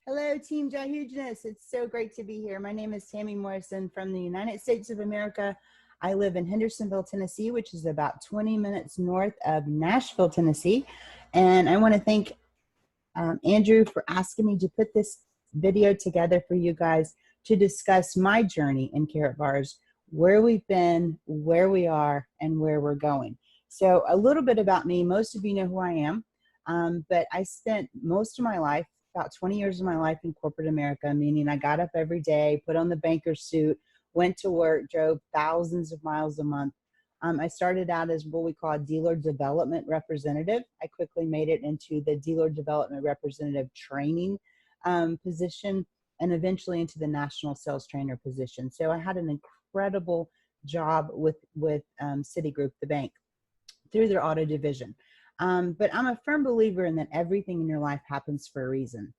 Hello, Team Jahugeness. It's so great to be here. My name is TammyMorrison from the United States of America. I live in Hendersonville, Tennessee, which is about 20 minutes north of Nashville, Tennessee. And I want to thank Andrew for asking me to put this video together for you guys to discuss my journey in Karat bars, where we've been, where we are, and where we're going. So a little bit about me. Most of you know who I am, but I spent most of my life, about 20 years of my life in corporate America, meaning I got up every day, put on the banker suit, went to work, drove thousands of miles a month. I started out as what we call a dealer development representative. I quickly made it into the dealer development representative training position, and eventually into the national sales trainer position. So I had an incredible job with Citigroup, the bank, through their auto division. But I'm a firm believer in that everything in your life happens for a reason.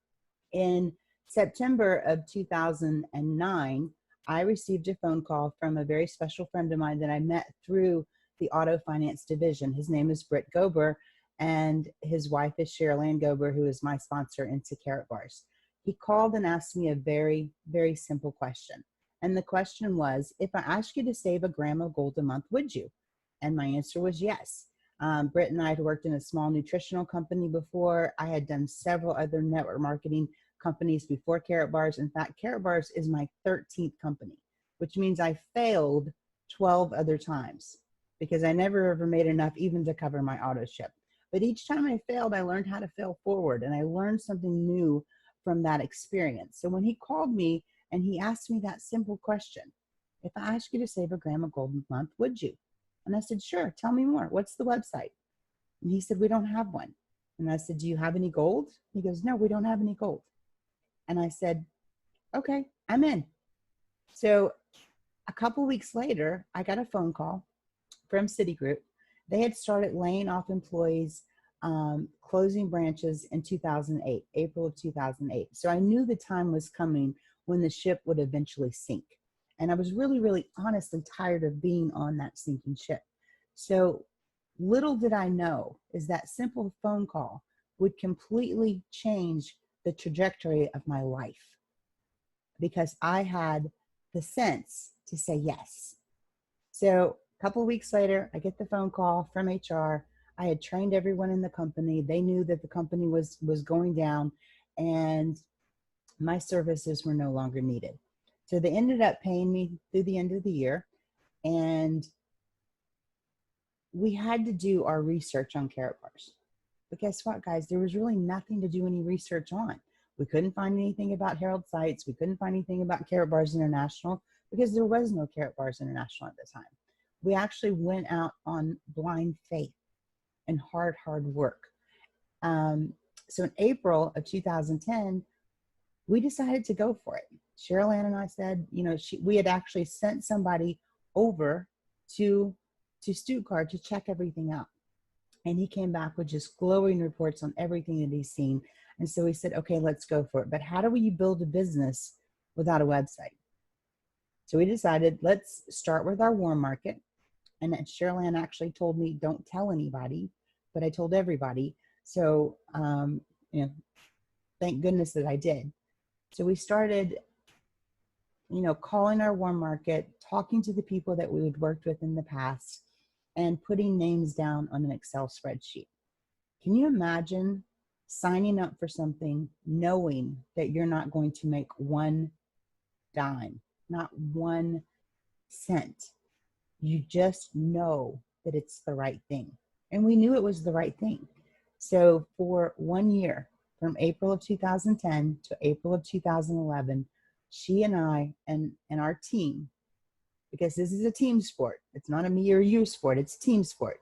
In September of 2009, I received a phone call from a very special friend of mine that I met through the auto finance division. His name is Britt Gober, and his wife is Cheryl Gober, who is my sponsor into Karat bars. He called and asked me a very, very simple question. And the question was, if I asked you to save a gram of gold a month, would you? And my answer was yes. Britt and I had worked in a small nutritional company before. I had done several other network marketing companies before Karat bars. In fact, Karat bars is my 13th company, which means I failed 12 other times because I never ever made enough even to cover my auto ship. But each time I failed, I learned how to fail forward, and I learned something new from that experience. So when he called me and he asked me that simple question, if I asked you to save a gram of gold a month, would you? And I said, sure, tell me more. What's the website? And he said, we don't have one. And I said, do you have any gold? He goes, no, we don't have any gold. And I said, okay, I'm in. So a couple weeks later, I got a phone call from Citigroup. They had started laying off employees, closing branches in 2008, April of 2008. So I knew the time was coming when the ship would eventually sink. And I was really, really honestly tired of being on that sinking ship. So little did I know is that simple phone call would completely change the trajectory of my life, because I had the sense to say yes. So a couple of weeks later, I get the phone call from HR. I had trained everyone in the company. They knew that the company was going down and my services were no longer needed. So they ended up paying me through the end of the year, and we had to do our research on Karat bars. But guess what, guys? There was really nothing to do any research on. We couldn't find anything about Herald Sites. We couldn't find anything about Karat Bars International because there was no Karat Bars International at the time. We actually went out on blind faith and hard work. So in April of 2010, we decided to go for it. Cheryl Ann and I said, you know, we had actually sent somebody over to Stuttgart to check everything out. And he came back with just glowing reports on everything that he's seen. And so we said, okay, let's go for it. But how do we build a business without a website? So we decided, let's start with our warm market. And then Cheryl Ann actually told me, don't tell anybody, but I told everybody. So, you know, thank goodness that I did. So we started, you know, calling our warm market, talking to the people that we had worked with in the past, and putting names down on an Excel spreadsheet. Can you imagine signing up for something knowing that you're not going to make one dime, not 1 cent? You just know that it's the right thing. And we knew it was the right thing. So for 1 year, from April of 2010 to April of 2011, she and I and our team, because this is a team sport, it's not a me or you sport, it's a team sport.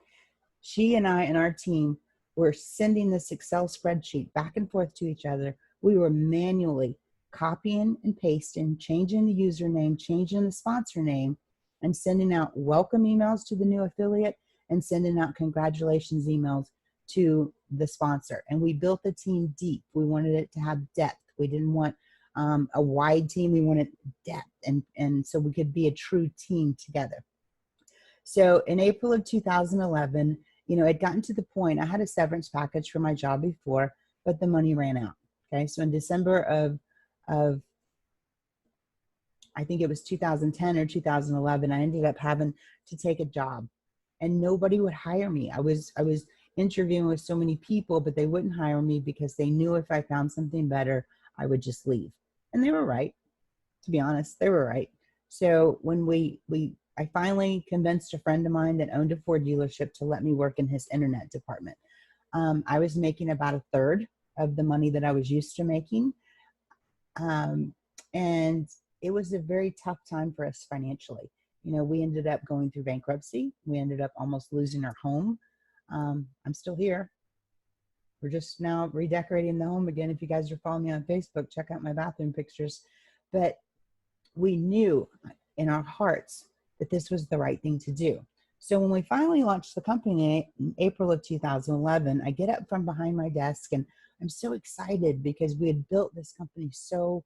She and I and our team were sending this Excel spreadsheet back and forth to each other. We were manually copying and pasting, changing the username, changing the sponsor name, and sending out welcome emails to the new affiliate and sending out congratulations emails to the sponsor. And we built the team deep. We wanted it to have depth. We didn't want a wide team. We wanted depth, and so we could be a true team together. So in April of 2011, you know, it gotten to the point, I had a severance package for my job before, but the money ran out. Okay, so in December of I think it was 2010 or 2011, I ended up having to take a job, and nobody would hire me. I was interviewing with so many people, but they wouldn't hire me because they knew if I found something better, I would just leave. And they were right. To be honest, they were right. So when I finally convinced a friend of mine that owned a Ford dealership to let me work in his internet department. I was making about a third of the money that I was used to making. And it was a very tough time for us financially. You know, we ended up going through bankruptcy. We ended up almost losing our home. I'm still here. We're just now redecorating the home again. If you guys are following me on Facebook, check out my bathroom pictures. But we knew in our hearts that this was the right thing to do. So when we finally launched the company in April of 2011, I get up from behind my desk and I'm so excited because we had built this company so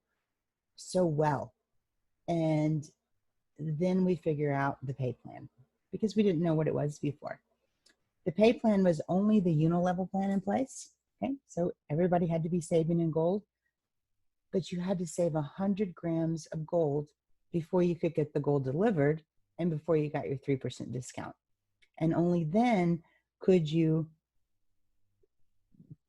well. And then we figure out the pay plan because we didn't know what it was before. The pay plan was only the unilevel plan in place. Okay, so everybody had to be saving in gold, but you had to save 100 grams of gold before you could get the gold delivered and before you got your 3% discount. And only then could you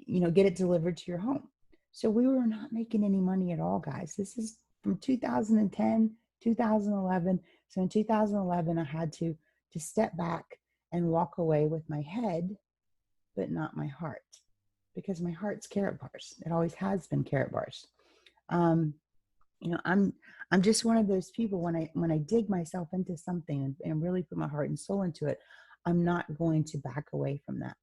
get it delivered to your home. So we were not making any money at all, guys. This is from 2010, 2011. So in 2011, I had to step back and walk away with my head, but not my heart, because my heart's Karat bars. It always has been Karat bars. I'm just one of those people when I dig myself into something and really put my heart and soul into it, I'm not going to back away from that.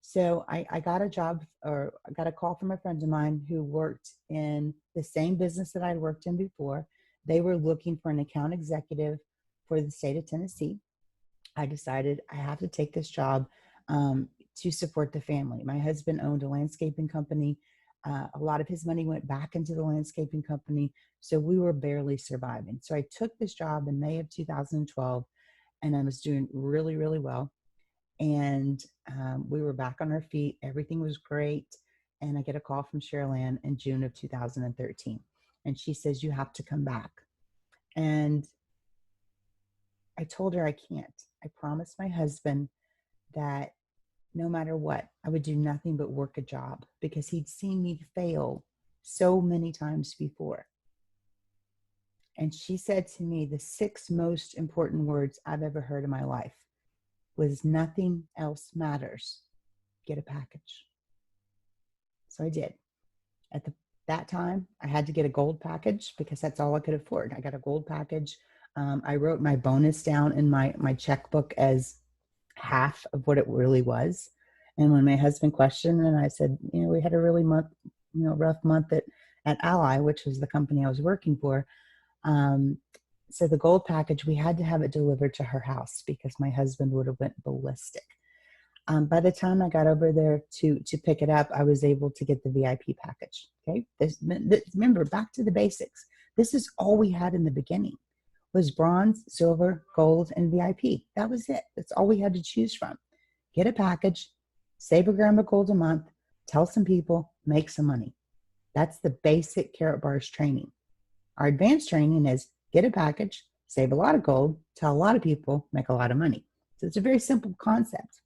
So I got a job, or I got a call from a friend of mine who worked in the same business that I'd worked in before. They were looking for an account executive for the state of Tennessee. I decided I have to take this job to support the family. My husband owned a landscaping company. A lot of his money went back into the landscaping company, so we were barely surviving. So I took this job in May of 2012, and I was doing really, really well. And we were back on our feet. Everything was great. And I get a call from Cheryl Ann in June of 2013. And she says, you have to come back. And I told her I can't. I promised my husband that no matter what, I would do nothing but work a job, because he'd seen me fail so many times before. And she said to me, the 6 most important words I've ever heard in my life was, nothing else matters. Get a package. So I did. At that time, I had to get a gold package because that's all I could afford. I got a gold package. I wrote my bonus down in my checkbook as half of what it really was. And when my husband questioned, and I said, we had a really rough month at Ally, which was the company I was working for. So the gold package, we had to have it delivered to her house because my husband would have went ballistic. By the time I got over there to pick it up, I was able to get the VIP package. Okay, remember, back to the basics. This is all we had in the beginning, was bronze, silver, gold, and VIP. That was it. That's all we had to choose from. Get a package, save a gram of gold a month, tell some people, make some money. That's the basic Karat bars training. Our advanced training is get a package, save a lot of gold, tell a lot of people, make a lot of money. So it's a very simple concept.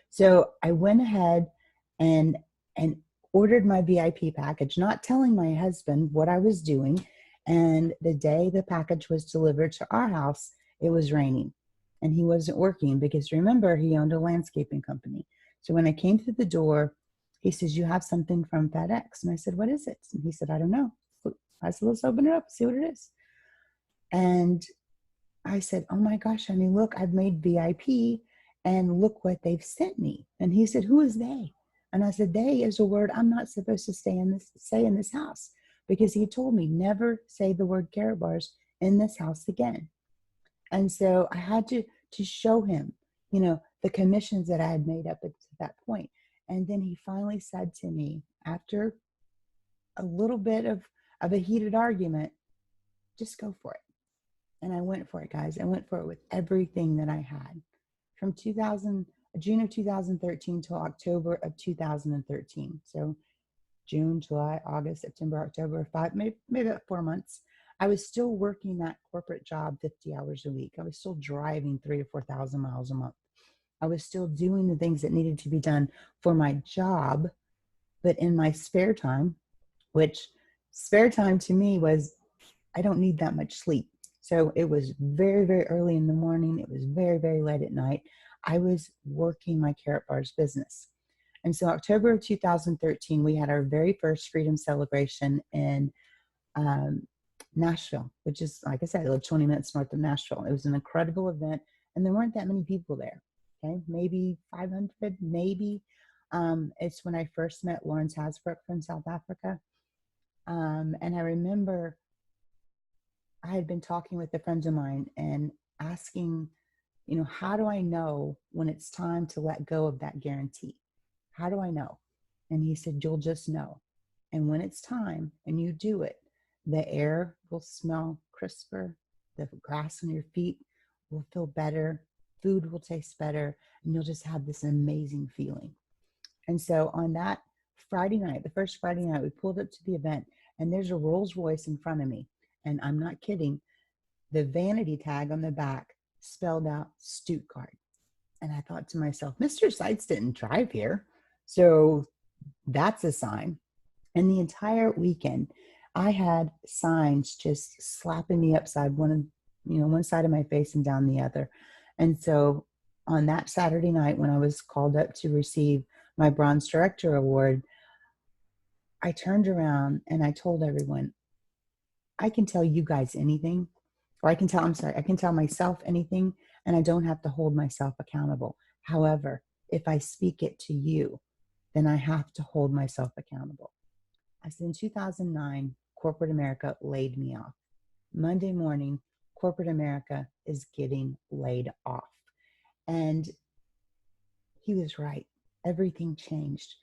So I went ahead and ordered my VIP package, not telling my husband what I was doing. And the day the package was delivered to our house, it was raining and he wasn't working because, remember, he owned a landscaping company. So when I came through the door, he says, you have something from FedEx. And I said, what is it? And he said, I don't know. I said, let's open it up, see what it is. And I said, oh my gosh, honey, look, I've made VIP and look what they've sent me. And he said, who is they? And I said, they is a word I'm not supposed to say in this house, because he told me never say the word Karat bars in this house again. And so I had to show him, the commissions that I had made up at that point. And then he finally said to me, after a little bit of a heated argument, just go for it. And I went for it, guys. I went for it with everything that I had. From June of 2013 till October of 2013. So June, July, August, September, October, maybe about 4 months, I was still working that corporate job 50 hours a week. I was still driving 3 to 4,000 miles a month. I was still doing the things that needed to be done for my job, but in my spare time, which spare time to me was, I don't need that much sleep. So it was very, very early in the morning. It was very, very late at night. I was working my Karat bars business. And so October of 2013, we had our very first freedom celebration in um, Nashville, which is, like I said, I live 20 minutes north of Nashville. It was an incredible event, and there weren't that many people there. Okay, maybe 500, maybe. It's when I first met Lawrence Hasbrook from South Africa. And I remember I had been talking with a friend of mine and asking, how do I know when it's time to let go of that guarantee? How do I know? And he said, you'll just know. And when it's time and you do it, the air will smell crisper, the grass on your feet will feel better, food will taste better, and you'll just have this amazing feeling. And so on that Friday night, the first Friday night, we pulled up to the event, and there's a Rolls Royce in front of me. And I'm not kidding. The vanity tag on the back spelled out Stuttgart. And I thought to myself, Mr. Seitz didn't drive here. So that's a sign. And the entire weekend, I had signs just slapping me upside one side of my face and down the other. And so on that Saturday night, when I was called up to receive my Bronze Director Award, I turned around and I told everyone, I can tell you guys anything, or I can tell myself anything, and I don't have to hold myself accountable. However, if I speak it to you, then I have to hold myself accountable. I said in 2009, corporate America laid me off. Monday morning, corporate America is getting laid off. And he was right. Everything changed.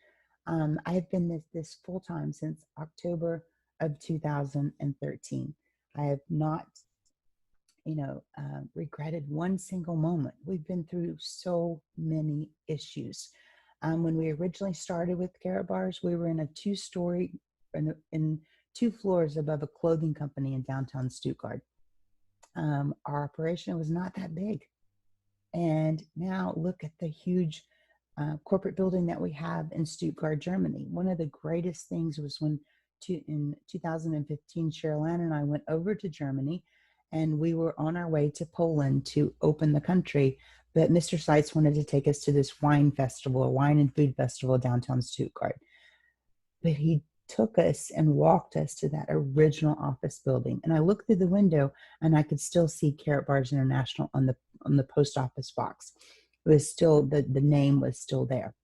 I have been this full time since October of 2013. I have not, regretted one single moment. We've been through so many issues. When we originally started with Karat bars, we were in a two-story, in 2 floors above a clothing company in downtown Stuttgart. Our operation was not that big. And now look at the huge corporate building that we have in Stuttgart, Germany. One of the greatest things was when in 2015, Cheryl Ann and I went over to Germany, and we were on our way to Poland to open the country. But Mr. Seitz wanted to take us to this wine festival, a wine and food festival downtown Stuttgart. But he took us and walked us to that original office building. And I looked through the window and I could still see Karat Bars International on the post office box. It was still, the name was still there.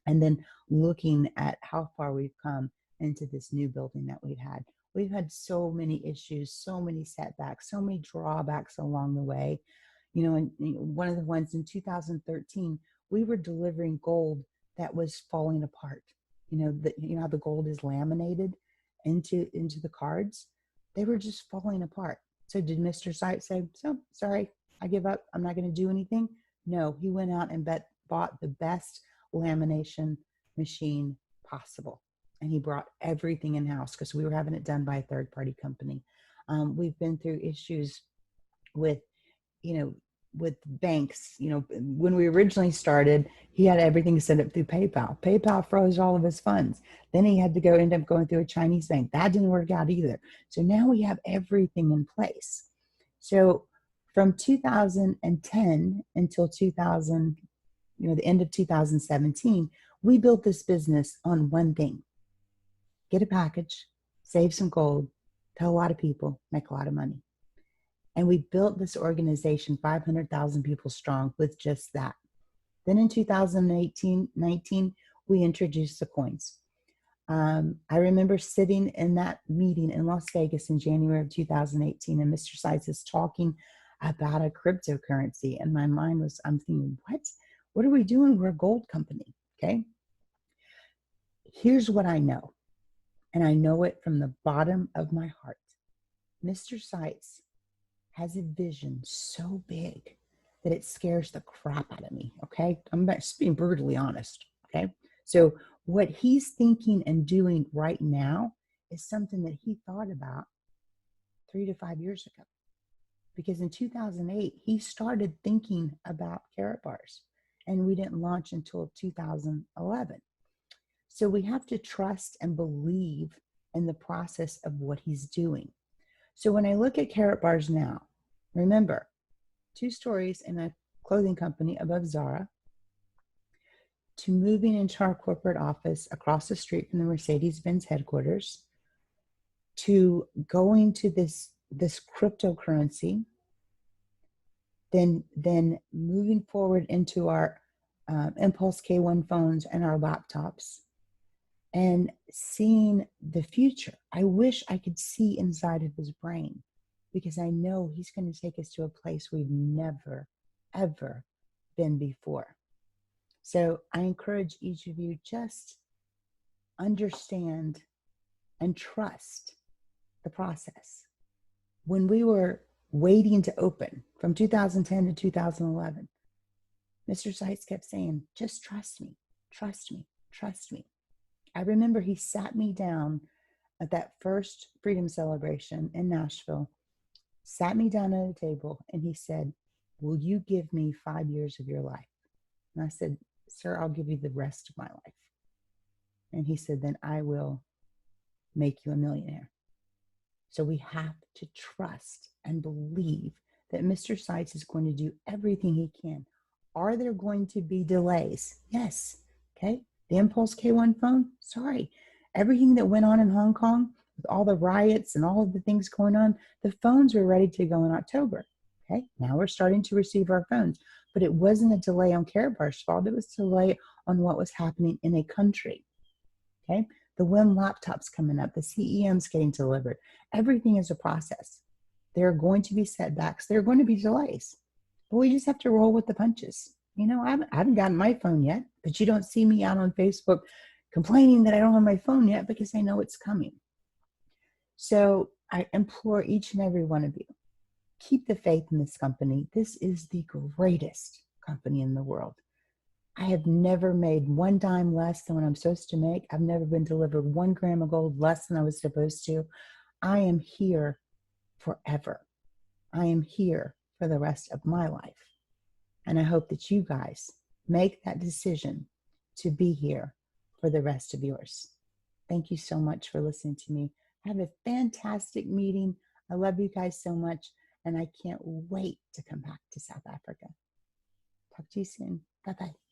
And then looking at how far we've come into this new building that we've had so many issues, so many setbacks, so many drawbacks along the way. And one of the ones in 2013, we were delivering gold that was falling apart. How the gold is laminated into the cards. They were just falling apart. So did Mr. Seitz say, so sorry, I give up, I'm not going to do anything? No, he went out and bought the best lamination machine possible. And he brought everything in-house because we were having it done by a third-party company. We've been through issues with banks. When we originally started, he had everything set up through PayPal. PayPal froze all of his funds. Then he had to end up going through a Chinese bank. That didn't work out either. So now we have everything in place. So from 2010 until 2000, the end of 2017, we built this business on one thing: get a package, save some gold, tell a lot of people, make a lot of money. And we built this organization 500,000 people strong with just that. Then in 2019, we introduced the coins. I remember sitting in that meeting in Las Vegas in January of 2018, and Mr. Seitz is talking about a cryptocurrency. And my mind was, I'm thinking, what are we doing? We're a gold company, okay? Here's what I know, and I know it from the bottom of my heart. Mr. Seitz has a vision so big that it scares the crap out of me, okay? I'm just being brutally honest, okay? So what he's thinking and doing right now is something that he thought about 3 to 5 years ago. Because in 2008, he started thinking about Karat bars, and we didn't launch until 2011. So we have to trust and believe in the process of what he's doing. So when I look at Karat bars now, remember, 2 stories in a clothing company above Zara, to moving into our corporate office across the street from the Mercedes-Benz headquarters, to going to this cryptocurrency, then moving forward into our Impulse K1 phones and our laptops, and seeing the future. I wish I could see inside of his brain, because I know he's going to take us to a place we've never, ever been before. So I encourage each of you, just understand and trust the process. When we were waiting to open from 2010 to 2011, Mr. Seitz kept saying, just trust me, trust me, trust me. I remember he sat me down at that first Freedom Celebration in Nashville, sat me down at a table, and he said, will you give me 5 years of your life? And I said, sir, I'll give you the rest of my life. And he said, then I will make you a millionaire. So we have to trust and believe that Mr. Seitz is going to do everything he can. Are there going to be delays? Yes. Okay. The Impulse K1 phone, sorry. Everything that went on in Hong Kong with all the riots and all of the things going on, the phones were ready to go in October. Okay. Now we're starting to receive our phones. But it wasn't a delay on Karat bar's fault. It was a delay on what was happening in a country. Okay. The WIM laptops coming up, the CEMs getting delivered. Everything is a process. There are going to be setbacks. There are going to be delays. But we just have to roll with the punches. You know, I haven't gotten my phone yet, but you don't see me out on Facebook complaining that I don't have my phone yet, because I know it's coming. So I implore each and every one of you, keep the faith in this company. This is the greatest company in the world. I have never made one dime less than what I'm supposed to make. I've never been delivered 1 gram of gold less than I was supposed to. I am here forever. I am here for the rest of my life. And I hope that you guys make that decision to be here for the rest of yours. Thank you so much for listening to me. Have a fantastic meeting. I love you guys so much, and I can't wait to come back to South Africa. Talk to you soon. Bye-bye.